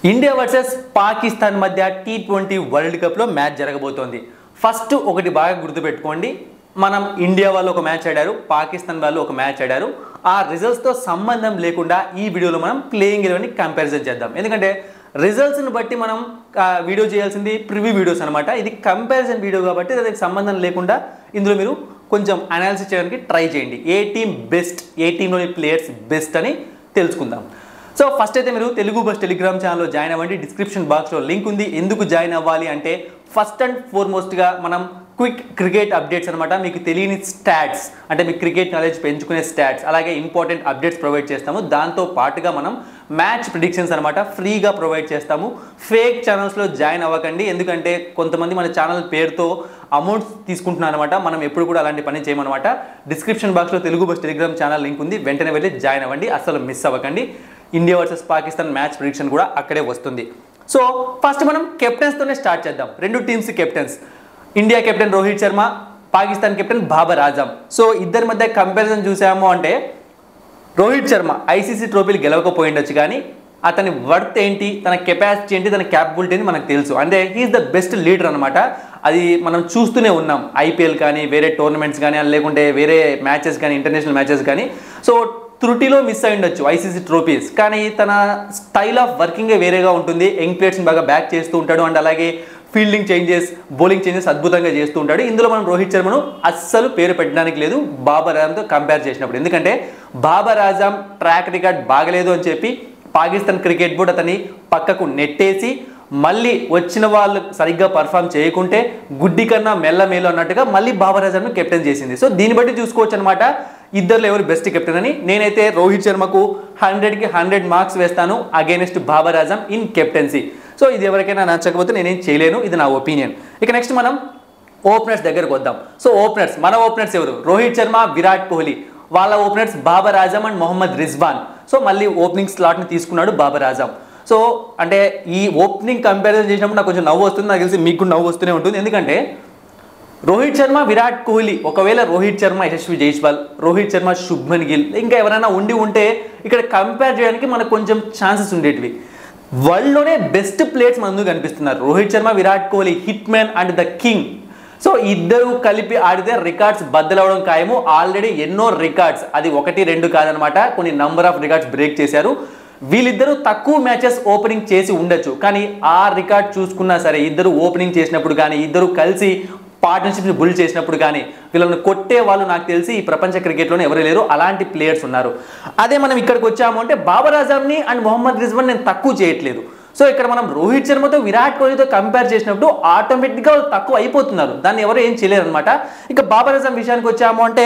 India versus Pakistan మధ్య T20 world కప్లో match జరగబోతోంది. ఫస్ట్ ఒకటి బాగా గుర్తుపెట్టుకోండి, మనం ఇండియా వాళ్ళు ఒక మ్యాచ్ ఆడారు, పాకిస్తాన్ వాళ్ళు ఒక మ్యాచ్ ఆడారు. ఆ రిజల్ట్స్తో సంబంధం లేకుండా ఈ వీడియోలో మనం ప్లేయింగ్ 11ని కంపారిజన్ చేద్దాం. ఎందుకంటే రిజల్ట్స్ని బట్టి మనం వీడియో చేయాల్సింది ప్రివ్యూ వీడియోస్ అనమాట. ఇది కంపారిజన్ వీడియో కాబట్టి దానికి సంబంధం లేకుండా ఇందులో మీరు కొంచెం అనాలిసిస్ చేయడానికి ట్రై చేయండి. ఏ టీం బెస్ట్, ఏ టీంలోని ప్లేయర్స్ బెస్ట్ అని తెలుసుకుందాం. సో ఫస్ట్ అయితే మీరు తెలుగు బస్ టెలిగ్రామ్ ఛానల్లో జాయిన్ అవ్వండి. డిస్క్రిప్షన్ బాక్స్లో లింక్ ఉంది. ఎందుకు జాయిన్ అవ్వాలి అంటే ఫస్ట్ అండ్ ఫార్మోస్ట్గా మనం క్విక్ క్రికెట్ అప్డేట్స్ అనమాట, మీకు తెలియని స్టాట్స్ అంటే మీకు క్రికెట్ నాలెడ్జ్ పెంచుకునే స్టాట్స్, అలాగే ఇంపార్టెంట్ అప్డేట్స్ ప్రొవైడ్ చేస్తాము. దాంతో పాటుగా మనం మ్యాచ్ ప్రిడిక్షన్స్ అనమాట ఫ్రీగా ప్రొవైడ్ చేస్తాము. ఫేక్ ఛానల్స్లో జాయిన్ అవ్వకండి, ఎందుకంటే కొంతమంది మన ఛానల్ పేరుతో అమౌంట్స్ తీసుకుంటున్నారు అనమాట. మనం ఎప్పుడు కూడా అలాంటి పని చేయమన్నమాట. డిస్క్రిప్షన్ బాక్స్లో Telugu Buzz Telegram channel link ఉంది, వెంటనే వెళ్ళి జాయిన్ అవ్వండి, అసలు మిస్ అవ్వకండి. India versus Pakistan match prediction కూడా అక్కడే వస్తుంది. సో ఫస్ట్ మనం కెప్టెన్స్తోనే స్టార్ట్ చేద్దాం. రెండు teams captains, India captain Rohit Sharma, Pakistan captain Babar Azam. So ఇద్దరి మధ్య కంపారిజన్ చూసాము అంటే రోహిత్ శర్మ ఐసీసీ ట్రోఫీలు గెలవకపోయిండొచ్చు, కానీ అతని వర్త్ ఏంటి, తన కెపాసిటీ ఏంటి, తన క్యాపబిలిటీ ఏంటి మనకు తెలుసు. అంటే హీఈస్ ద బెస్ట్ లీడర్ అనమాట. అది మనం చూస్తూనే ఉన్నాం. ఐపీఎల్ కానీ, వేరే టోర్నమెంట్స్ కానీ, లేకుంటే వేరే మ్యాచెస్ కానీ, ఇంటర్నేషనల్ మ్యాచెస్ కానీ. సో త్రుటిలో మిస్ అయి ఉండొచ్చు ఐసీసీ ట్రోఫీస్, కానీ తన స్టైల్ ఆఫ్ వర్కింగే వేరేగా ఉంటుంది. యంగ్ ప్లేయర్స్ని బాగా బ్యాక్ చేస్తూ ఉంటాడు, అండ్ అలాగే ఫీల్డింగ్ చేంజెస్, బౌలింగ్ చేంజెస్ అద్భుతంగా చేస్తూ ఉంటాడు. ఇందులో మనం రోహిత్ శర్మను అస్సలు పేరు పెట్టడానికి లేదు బాబర్ ఆజమ్తో కంపేర్ చేసినప్పుడు. ఎందుకంటే బాబర్ ఆజమ్ ట్రాక్ రికార్డ్ బాగలేదు అని చెప్పి పాకిస్తాన్ క్రికెట్ బోర్డు అతన్ని పక్కకు నెట్టేసి మళ్ళీ వచ్చిన వాళ్ళు సరిగ్గా పర్ఫామ్ చేయకుంటే గుడ్డి కన్నా మెల్లమేలు అన్నట్టుగా మళ్ళీ బాబర్ ఆజమ్ను కెప్టెన్ చేసింది. సో దీన్ని బట్టి చూసుకోవచ్చు అనమాట ఇద్దరు ఎవరు బెస్ట్ కెప్టెన్ అని. నేనైతే రోహిత్ శర్మకు 100కి 100 మార్క్స్ వేస్తాను against Babar Azam in captaincy. So ఇది ఎవరికైనా నచ్చకపోతే నేనేం చేయలేను, ఇది నా ఒపీనియన్. ఇక నెక్స్ట్ మనం ఓపెనర్స్ దగ్గరకు వద్దాం. సో ఓపెనర్స్, మన ఓపెనర్స్ ఎవరు? రోహిత్ శర్మ, విరాట్ కోహ్లీ. వాళ్ళ openers Babar Azam and Mohammad Rizwan. So మళ్ళీ ఓపెనింగ్ స్లాట్ని తీసుకున్నాడు బాబర్ ఆజమ్. సో అంటే ఈ ఓపెనింగ్ కంపారిజన్ చేసినప్పుడు నాకు కొంచెం నవ్వు వస్తుంది, నాకు తెలిసి మీకు నవ్వు వస్తూనే ఉంటుంది. ఎందుకంటే రోహిత్ శర్మ, విరాట్ కోహ్లీ, ఒకవేళ రోహిత్ శర్మ యశస్వి జైస్వాల్, రోహిత్ శర్మ శుభ్మన్ గిల్, ఇంకా ఎవరైనా ఉంటే ఇక్కడ కంపేర్ చేయడానికి మనకు కొంచెం ఛాన్సెస్ ఉండేటివి. వరల్డ్లోనే బెస్ట్ ప్లేయర్స్ మన ముందు కనిపిస్తున్నారు. Rohit Sharma, Virat Kohli, hit man and the king. So ఇద్దరు కలిపి ఆడితే రికార్డ్స్ బద్దలవడం ఖాయము. ఆల్రెడీ ఎన్నో రికార్డ్స్, అది 1-2 కాదనమాట, కొన్ని నంబర్ ఆఫ్ రికార్డ్స్ బ్రేక్ చేశారు. వీళ్ళిద్దరూ తక్కువ మ్యాచెస్ ఓపెనింగ్ చేసి ఉండొచ్చు, కానీ ఆ రికార్డ్ చూసుకున్నా సరే ఇద్దరు ఓపెనింగ్ చేసినప్పుడు కానీ, ఇద్దరు కలిసి పార్ట్నర్షిప్ని బుల్డ్ చేసినప్పుడు కానీ వీళ్ళని కొట్టే వాళ్ళు నాకు తెలిసి ఈ ప్రపంచ క్రికెట్లోనే ఎవరు లేరు. అలాంటి ప్లేయర్స్ ఉన్నారు. అదే మనం ఇక్కడికి వచ్చాము అంటే బాబర్ ఆజమ్ని అండ్ మొహమ్మద్ రిజ్వాన్ నేను తక్కువ చేయట్లేదు. సో ఇక్కడ మనం రోహిత్ శర్మతో, విరాట్ కోహ్లీతో కంపేర్ చేసినప్పుడు ఆటోమేటిక్గా వాళ్ళు తక్కువ అయిపోతున్నారు, దాన్ని ఎవరు ఏం చేయలేరు అనమాట. ఇక బాబర్ ఆజమ్ విషయానికి వచ్చాము అంటే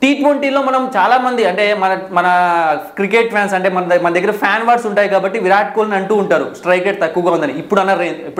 T20లో మనం చాలామంది అంటే మన క్రికెట్ ఫ్యాన్స్ అంటే మన దగ్గర ఫ్యాన్ వార్స్ ఉంటాయి కాబట్టి విరాట్ కోహ్లీని అంటూ ఉంటారు స్ట్రైక్ రేట్ తక్కువగా ఉందని. ఇప్పుడు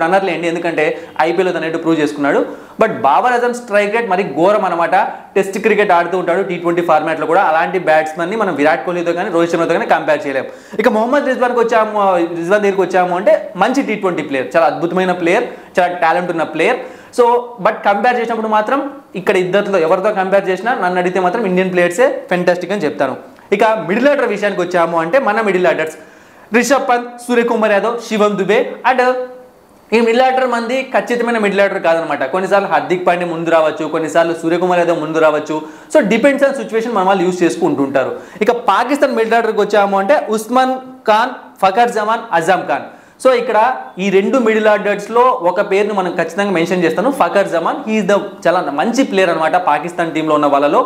అన్నర్లేండి, ఎందుకంటే ఐపీఎల్లో తనట్టు ప్రూవ్ చేసుకున్నాడు. But Babar Azam strike rate మరి ఘోరం అనమాట. టెస్ట్ క్రికెట్ ఆడుతూ ఉంటాడు T20 ఫార్మాట్లో కూడా. అలాంటి బ్యాట్స్మెన్ని మనం విరాట్ కోహ్లీతో కానీ, రోహిత్ శర్మతో కానీ కంపేర్ చేయలేము. ఇక మొహమ్మద్ రిజ్వాన్ దగ్గరికి వచ్చాము అంటే మంచి T20 ప్లేయర్, చాలా అద్భుతమైన ప్లేయర్, చాలా టాలెంట్ ఉన్న ప్లేయర్. సో బట్ కంపేర్ చేసినప్పుడు మాత్రం ఇక్కడ ఇద్దరిలో ఎవరితో కంపేర్ చేసినా నన్ను అడిగితే మాత్రం ఇండియన్ ప్లేయర్సే ఫెంటాస్టిక్ అని చెప్తాను. ఇక మిడిల్ ఆర్డర్ విషయానికి వచ్చాము అంటే మన middle orders Rishabh Pant, Suryakumar Yadav, Shivam Dube. And ఈ మిడిల్ ఆర్డర్ మంది ఖచ్చితమైన మిడిల్ ఆర్డర్ కాదనమాట. కొన్నిసార్లు హార్దిక్ పాండ్యా ముందు రావచ్చు, కొన్నిసార్లు సూర్యకుమార్ యాదవ్ ముందు రావచ్చు. సో డిపెండ్స్ ఆన్ సిచ్యువేషన్ మన వాళ్ళు యూజ్ చేసుకుంటుంటారు. ఇక పాకిస్తాన్ మిడిల్ ఆర్డర్కి వచ్చాము అంటే ఉస్మాన్ ఖాన్, ఫఖర్ జమాన్, అజమ్ ఖాన్. సో ఇక్కడ ఈ రెండు మిడిల్ ఆర్డర్స్లో ఒక పేరును మనం ఖచ్చితంగా మెన్షన్ చేస్తాను, ఫఖర్ జమాన్. హీఈస్ ద చాలా మంచి ప్లేయర్ అనమాట. పాకిస్తాన్ టీంలో ఉన్న వాళ్ళలో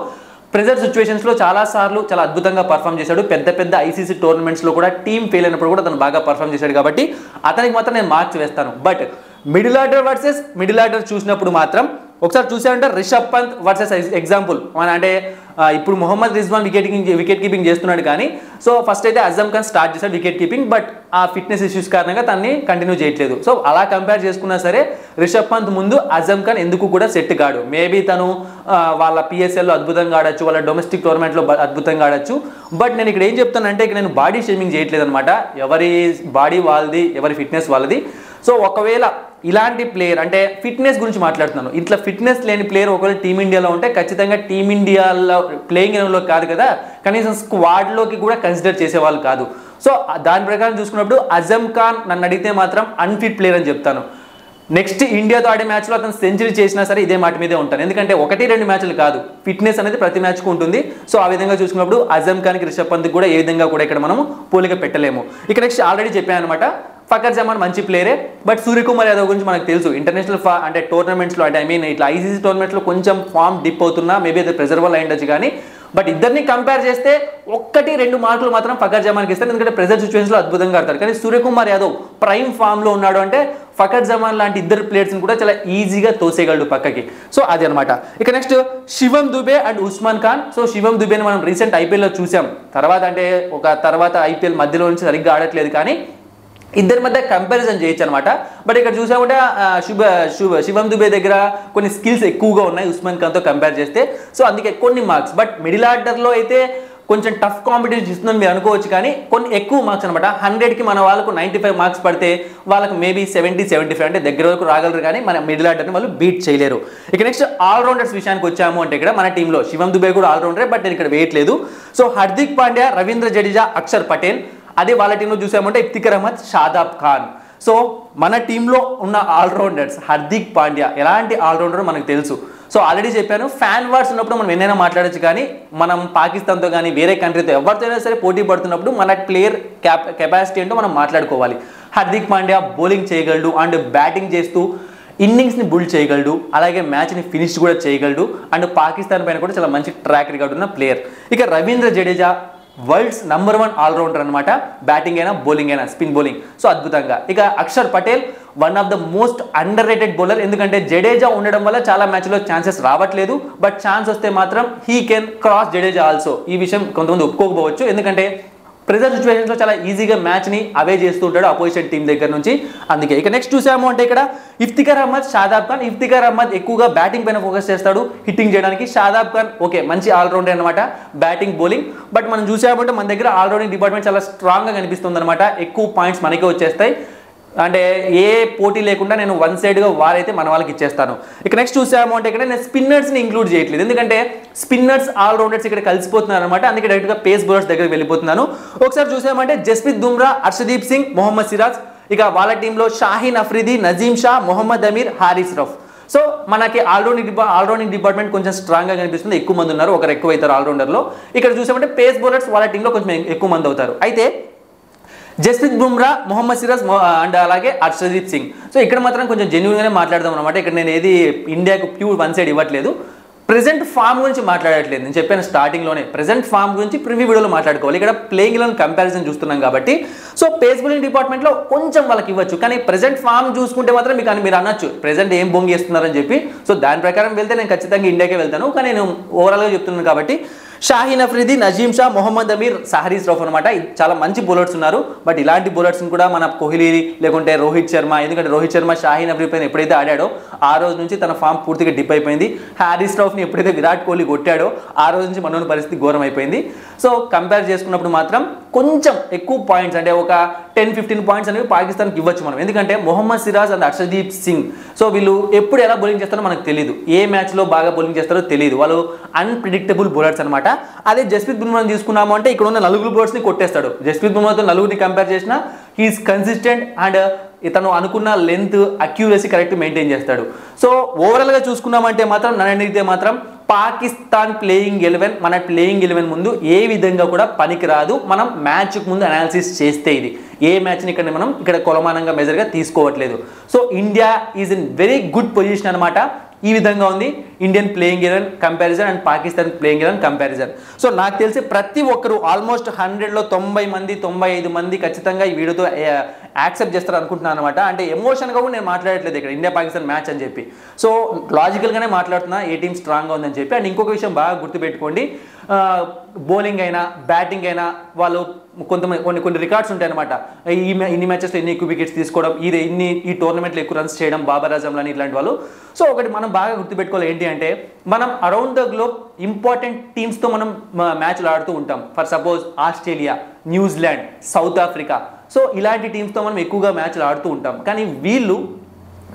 ప్రెజర్ సిచ్యువేషన్స్లో చాలాసార్లు చాలా అద్భుతంగా పర్ఫామ్ చేశాడు. పెద్ద ఐసీసీ టోర్నమెంట్స్లో కూడా టీం ఫెయిల్ అయినప్పుడు కూడా తను బాగా పర్ఫామ్ చేశాడు కాబట్టి అతనికి మాత్రం నేను మార్క్స్ వేస్తాను. But middle order versus middle order చూసినప్పుడు మాత్రం ఒకసారి చూసామంటే రిషబ్ పంత్ వర్సెస్ ఎగ్జాంపుల్ అంటే ఇప్పుడు మొహమ్మద్ రిజ్వాన్ వికెట్ కీపింగ్ చేస్తున్నాడు, కానీ సో ఫస్ట్ అయితే అజమ్ ఖాన్ స్టార్ట్ చేశాడు వికెట్ కీపింగ్, బట్ ఆ ఫిట్నెస్ ఇష్యూస్ కారణంగా తనని కంటిన్యూ చేయట్లేదు. సో అలా కంపేర్ చేసుకున్నా సరే రిషబ్ పంత్ ముందు అజమ్ ఖాన్ ఎందుకు కూడా సెట్ కాడు. మేబీ తను వాళ్ళ పిఎస్ఎల్లో అద్భుతంగా ఆడచ్చు, వాళ్ళ డొమెస్టిక్ టోర్నమెంట్లో అద్భుతంగా ఆడచ్చు. బట్ నేను ఇక్కడ ఏం చెప్తానంటే ఇక్కడ నేను బాడీ షేమింగ్ చేయట్లేదు అనమాట. ఎవరి బాడీ వాళ్ళది, ఎవరి ఫిట్నెస్ వాళ్ళది. సో ఒకవేళ ఇలాంటి ప్లేయర్ అంటే ఫిట్నెస్ గురించి మాట్లాడుతున్నాను, ఇట్లా ఫిట్నెస్ లేని ప్లేయర్ ఒకవేళ టీమిండియాలో ఉంటే ఖచ్చితంగా టీమిండియాలో ప్లేయింగ్ ఎలెవెన్లో కాదు కదా, కనీసం స్క్వాడ్లోకి కూడా కన్సిడర్ చేసేవాళ్ళు కాదు. సో దాని ప్రకారం చూసుకున్నప్పుడు అజమ్ ఖాన్ నన్ను అడిగితే మాత్రం అన్ఫిట్ ప్లేయర్ అని చెప్తాను. నెక్స్ట్ ఇండియాతో ఆడే మ్యాచ్లో అతను సెంచరీ చేసినా సరే ఇదే మాట మీదే ఉంటాను, ఎందుకంటే 1-2 మ్యాచ్లు కాదు, ఫిట్నెస్ అనేది ప్రతి మ్యాచ్కు ఉంటుంది. సో ఆ విధంగా చూసుకున్నప్పుడు అజమ్ ఖాన్కి రిషబ్ పంత్కి కూడా ఏ విధంగా కూడా ఇక్కడ మనం పోలిక పెట్టలేము. ఇక నెక్స్ట్ ఆల్రెడీ చెప్పాను అనమాట, ఫకర్ జమాన్ మంచి ప్లేయరే, బట్ సూర్యకుమార్ యాదవ్ గురించి మనకు తెలుసు ఇంటర్నేషనల్ అంటే టోర్నమెంట్స్లో అంటే ఐ మీన్ ఇట్లా ఐసీసీ టోర్నమెంట్స్లో కొంచెం ఫామ్ డిప్ అవుతున్నా, మేబీ అది ప్రెజర్ వల్ల అయ్యుండొచ్చు. కానీ బట్ ఇద్దరిని కంపేర్ చేస్తే 1-2 మార్కులు మాత్రం ఫకర్ జమాన్కి ఇస్తారు, ఎందుకంటే ప్రెజర్ సిచ్యువేషన్లో అద్భుతంగా ఆడతారు. కానీ సూర్యకుమార్ యాదవ్ ప్రైమ్ ఫామ్లో ఉన్నాడు అంటే ఫకర్ జమాన్ లాంటి ఇద్దరు ప్లేయర్స్ని కూడా చాలా ఈజీగా తోసేయగలడు పక్కకి. సో అది అనమాట. ఇక next Shivam Dube and Usman Khan. So Shivam దుబేని మనం రీసెంట్ ఐపీఎల్లో చూసాం, తర్వాత ఐపీఎల్ మధ్యలో నుంచి సరిగ్గా ఆడట్లేదు, కానీ ఇద్దరి మధ్య కంపారిజన్ చేయొచ్చు అనమాట. బట్ ఇక్కడ చూసామంటే శివం దుబే దగ్గర కొన్ని స్కిల్స్ ఎక్కువగా ఉన్నాయి ఉస్మాన్ ఖాన్తో కంపేర్ చేస్తే, సో అందుకే కొన్ని మార్క్స్. బట్ మిడిల్ ఆర్డర్లో అయితే కొంచెం టఫ్ కాంపిటీషన్ ఇస్తుందని మీరు అనుకోవచ్చు, కానీ కొన్ని ఎక్కువ మార్క్స్ అనమాట. 100కి మన వాళ్ళకు 95 మార్క్స్ పడితే వాళ్ళకి మేబీ 70-75 అంటే దగ్గర వరకు రాగలరు, కానీ మన మిడిల్ ఆర్డర్ని వాళ్ళు బీట్ చేయలేరు. ఇక నెక్స్ట్ ఆల్రౌండర్స్ విషయానికి వచ్చాము అంటే ఇక్కడ మన టీంలో శివం దుబే కూడా ఆల్రౌండరే, బట్ నేను ఇక్కడ వేయట్లేదు. సో హార్దిక్ పాండ్యా, రవీంద్ర జడేజా, అక్షర్ పటేల్. అదే వాళ్ళ టీంలో చూసామంటే ఇఫ్తిఖర్ అహ్మద్, షాదాబ్ ఖాన్. సో మన టీంలో ఉన్న ఆల్రౌండర్స్ హార్దిక్ పాండ్యా ఎలాంటి ఆల్రౌండర్ మనకు తెలుసు. సో ఆల్రెడీ చెప్పాను, ఫ్యాన్ వార్స్ ఉన్నప్పుడు మనం ఎన్నైనా మాట్లాడచ్చు, కానీ మనం పాకిస్తాన్తో కానీ వేరే కంట్రీతో ఎవరితో అయినా సరే పోటీ పడుతున్నప్పుడు మన ప్లేయర్ కెపాసిటీ ఏంటో మనం మాట్లాడుకోవాలి. హార్దిక్ పాండ్యా బౌలింగ్ చేయగలడు అండ్ బ్యాటింగ్ చేస్తూ ఇన్నింగ్స్ని బుల్డ్ చేయగలడు, అలాగే మ్యాచ్ని ఫినిష్ కూడా చేయగలడు, అండ్ పాకిస్తాన్ పైన కూడా చాలా మంచి ట్రాక్ రికార్డు ఉన్న ప్లేయర్. ఇక Ravindra Jadeja world's number 1 all rounder అనమాట, బ్యాటింగ్ అయినా బౌలింగ్ అయినా, స్పిన్ బౌలింగ్, సో అద్భుతంగా. ఇక Axar Patel one of the most underrated bowler, ఎందుకంటే జడేజా ఉండడం వల్ల చాలా మ్యాచ్లో ఛాన్సెస్ రావట్లేదు, బట్ ఛాన్స్ వస్తే మాత్రం he can cross Jadeja also. ఈ విషయం కొంతమంది ఒప్పుకోకపోవచ్చు, ఎందుకంటే ప్రెజర్ సిచ్యువేషన్స్లో చాలా ఈజీగా మ్యాచ్ని అవే చేస్తూ ఉంటాడు అపోజిషన్ టీం దగ్గర నుంచి, అందుకే. ఇక నెక్స్ట్ చూసాము అంటే ఇక్కడ ఇఫ్తిఖర్ అహ్మద్, షాదాబ్ ఖాన్. ఇఫ్తిఖర్ అహ్మద్ ఎక్కువగా బ్యాటింగ్ పైన ఫోకస్ చేస్తాడు, హిట్టింగ్ చేయడానికి. షాదాబ్ ఖాన్ ఓకే మంచి ఆల్రౌండర్ అనమాట, బ్యాటింగ్ బౌలింగ్. బట్ మనం చూసామంటే మన దగ్గర ఆల్రౌండింగ్ డిపార్ట్మెంట్ చాలా స్ట్రాంగ్గా కనిపిస్తుంది అనమాట, ఎక్కువ పాయింట్స్ మనకే వచ్చేస్తాయి. అంటే ఏ పోటీ లేకుండా నేను వన్ సైడ్గా వారైతే మన వాళ్ళకి ఇచ్చేస్తాను. ఇక నెక్స్ట్ చూసాము అంటే ఇక్కడ నేను స్పిన్నర్స్ని ఇంక్లూడ్ చేయట్లేదు, ఎందుకంటే స్పిన్నర్స్ ఆల్రౌండర్స్ ఇక్కడ కలిసిపోతున్నారు అనమాట, అందుకే డైరెక్ట్గా పేస్ బౌలర్స్ దగ్గరికి వెళ్ళిపోతున్నాను. ఒకసారి చూసామంటే జస్ప్రీత్ బుమ్రా, హర్షదీప్ సింగ్, మొహమ్మద్ సిరాజ్. ఇక వాళ్ళ టీంలో షాహీన్ అఫ్రిది, నజీమ్ షా, మొహమ్మద్ అమీర్, హారిస్ రఫ్. సో మనకి ఆల్రౌండింగ్ డిపార్ట్మెంట్ కొంచెం స్ట్రాంగ్గా కనిపిస్తుంది, ఎక్కువ మంది ఉన్నారు, ఒకరు ఎక్కువ అవుతారు ఆల్రౌండర్లో. ఇక్కడ చూసామంటే పేస్ బౌలర్స్ వాళ్ళ టీంలో కొంచెం ఎక్కువ మంది అవుతారు. అయితే జస్ప్రీత్ బుమ్రా, మొహమ్మద్ సిరాజ్ అండ్ అలాగే హర్షదీప్ సింగ్. సో ఇక్కడ మాత్రం కొంచెం జెన్యూన్గానే మాట్లాడదాం అనమాట. ఇక్కడ నేను ఏది ఇండియాకు ప్యూర్ వన్ సైడ్ ఇవ్వట్లేదు, ప్రెజెంట్ ఫామ్ గురించి మాట్లాడట్లేదు. నేను చెప్పాను స్టార్టింగ్లోనే, ప్రెజెంట్ ఫామ్ గురించి ప్రివ్యూ వీడియోలో మాట్లాడుకోవాలి. ఇక్కడ ప్లేయింగ్ ఎలెవెన్ కంపారిజన్ చూస్తున్నాం కాబట్టి, సో పేస్ బౌలింగ్ డిపార్ట్మెంట్లో కొంచెం వాళ్ళకి ఇవ్వచ్చు, కానీ ప్రెజెంట్ ఫామ్ చూసుకుంటే మాత్రం మీరు అనొచ్చు ప్రెజెంట్ ఏం బొంగి చేస్తున్నారని చెప్పి. సో దాని ప్రకారం వెళ్తే నేను ఖచ్చితంగా ఇండియాకే వెళ్తాను, కానీ నేను ఓవరాల్గా చెప్తున్నాను కాబట్టి షాహీన్ అఫ్రిది, నజీమ్ షా, మొహమ్మద్ అమీర్, హారిస్ రఫ్ అనమాట, చాలా మంచి బౌలర్స్ ఉన్నారు. బట్ ఇలాంటి బౌలర్స్ని కూడా మన కోహ్లీ లేకుంటే రోహిత్ శర్మ, ఎందుకంటే రోహిత్ శర్మ షాహీన్ అఫ్రిది పైన ఎప్పుడైతే ఆడాడో ఆ రోజు నుంచి తన ఫామ్ పూర్తిగా డిప్ అయిపోయింది. హారిస్ రఫ్ని ఎప్పుడైతే విరాట్ కోహ్లీ కొట్టాడో ఆ రోజు నుంచి మనోని పరిస్థితి ఘోరం అయిపోయింది. సో కంపేర్ చేసుకున్నప్పుడు మాత్రం కొంచెం ఎక్కువ పాయింట్స్ అంటే ఒక 10-15 పాయింట్స్ అనేవి పాకిస్తాన్కి ఇవ్వచ్చు మనం, ఎందుకంటే మొహమ్మద్ సిరాజ్ అండ్ హర్షదీప్ సింగ్ సో వీళ్ళు ఎప్పుడు ఎలా బౌలింగ్ చేస్తారో మనకు తెలియదు, ఏ మ్యాచ్లో బాగా బౌలింగ్ చేస్తారో తెలియదు, వాళ్ళు అన్ప్రిడిక్టబుల్ బౌలర్స్ అనమాట. అదే జస్ప్రీత్ బుమ్రాని తీసుకున్నాము అంటే ఇక్కడ ఉన్న 4 బౌలర్స్ని కొట్టేస్తాడు. జస్ప్రీత్ బుమ్రాతో 4ని కంపేర్ చేసినా హీఈస్ కన్సిస్టెంట్ అండ్ ఇతను అనుకున్న లెంత్, అక్యూరసీ కరెక్ట్ మెయింటైన్ చేస్తాడు. సో ఓవరాల్గా చూసుకున్నామంటే మాత్రం నన్ను అడిగితే మాత్రం పాకిస్తాన్ ప్లేయింగ్ 11 మన ప్లేయింగ్ 11 ముందు ఏ విధంగా కూడా పనికిరాదు. మనం మ్యాచ్కి ముందు అనాలిసిస్ చేస్తే ఇది ఏ మ్యాచ్ని ఇక్కడ కొలమానంగా మెజర్గా తీసుకోవట్లేదు. So India is in very good position అనమాట. ఈ విధంగా ఉంది Indian playing 11 comparison and Pakistan playing 11 comparison. So నాకు తెలిసి ప్రతి ఒక్కరు ఆల్మోస్ట్ 100లో 90 మంది 95 మంది ఖచ్చితంగా ఈ వీడియోతో యాక్సెప్ట్ చేస్తారు అనుకుంటున్నాను అనమాట. అంటే ఎమోషన్గా కూడా నేను మాట్లాడట్లేదు ఇక్కడ ఇండియా పాకిస్తాన్ మ్యాచ్ అని చెప్పి, సో లాజికల్గానే మాట్లాడుతున్నా ఏ టీం స్ట్రాంగ్గా ఉందని చెప్పి. అండ్ ఇంకొక విషయం బాగా గుర్తుపెట్టుకోండి, బౌలింగ్ అయినా బ్యాటింగ్ అయినా వాళ్ళు కొన్ని రికార్డ్స్ ఉంటాయన్నమాట. ఇన్ని మ్యాచెస్లో ఎన్ని ఎక్కువ వికెట్స్ తీసుకోవడం, ఈ టోర్నమెంట్లో ఎక్కువ రన్స్ చేయడం, బాబర్ ఆజమ్ అని ఇట్లాంటి వాళ్ళు. సో ఒకటి మనం బాగా గుర్తుపెట్టుకోవాలి ఏంటి అంటే, మనం అరౌండ్ ద గ్లోబ్ ఇంపార్టెంట్ టీమ్స్తో మనం మ్యాచ్లు ఆడుతూ ఉంటాం. For suppose Australia, New Zealand, south Africa, so ఇలాంటి టీమ్స్తో మనం ఎక్కువగా మ్యాచ్లు ఆడుతూ ఉంటాం. కానీ వీళ్ళు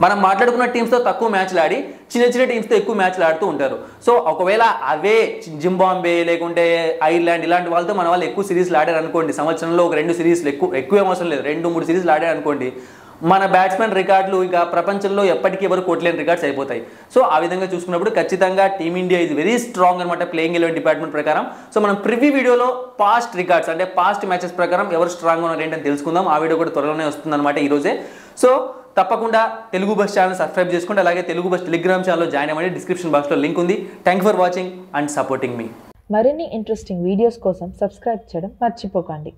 మనం మాట్లాడుకున్న టీమ్స్తో తక్కువ మ్యాచ్లు ఆడి చిన్న చిన్న టీమ్స్తో ఎక్కువ మ్యాచ్లు ఆడుతూ ఉంటారు. సో ఒకవేళ అవే జింబాంబే లేకుంటే ఐర్లాండ్ ఇలాంటి వాళ్ళతో మన వాళ్ళు ఎక్కువ సిరీస్లు ఆడారు అనుకోండి, సంవత్సరంలో ఒక 2 సిరీస్లు ఎక్కువ అవసరం లేదు, 2-3 సిరీస్లు ఆడారు అనుకోండి, మన బ్యాట్స్మెన్ రికార్డులు ఇక ప్రపంచంలో ఎప్పటికీ ఎవరు కొట్టలేని రికార్డ్స్ అయిపోతాయి. సో ఆ విధంగా చూసుకున్నప్పుడు ఖచ్చితంగా టీమిండియా ఈజ్ వెరీ స్ట్రాంగ్ అనమాట ప్లేయింగ్ 11 డిపార్ట్మెంట్ ప్రకారం. సో మనం ప్రివ్యూ వీడియోలో పాస్ట్ రికార్డ్స్ అంటే పాస్ట్ మ్యాచెస్ ప్రకారం ఎవరు స్ట్రాంగ్ ఉన్నారు ఏంటని తెలుసుకుందాం. ఆ వీడియో కూడా త్వరలోనే వస్తుందన్నమాట ఈరోజే. సో తప్పకుండా తెలుగు బస్ ఛానల్ సబ్స్క్రైబ్ చేసుకోండి, అలాగే తెలుగు బస్ టెలిగ్రామ్ ఛానల్లో జాయిన్ అవ్వండి. డిస్క్రిప్షన్ బాక్స్లో లింక్ ఉంది. Thank for watching and supporting మీ. మరిన్ని ఇంట్రెస్టింగ్ వీడియోస్ కోసం సబ్స్క్రైబ్ చేయడం మర్చిపోకండి.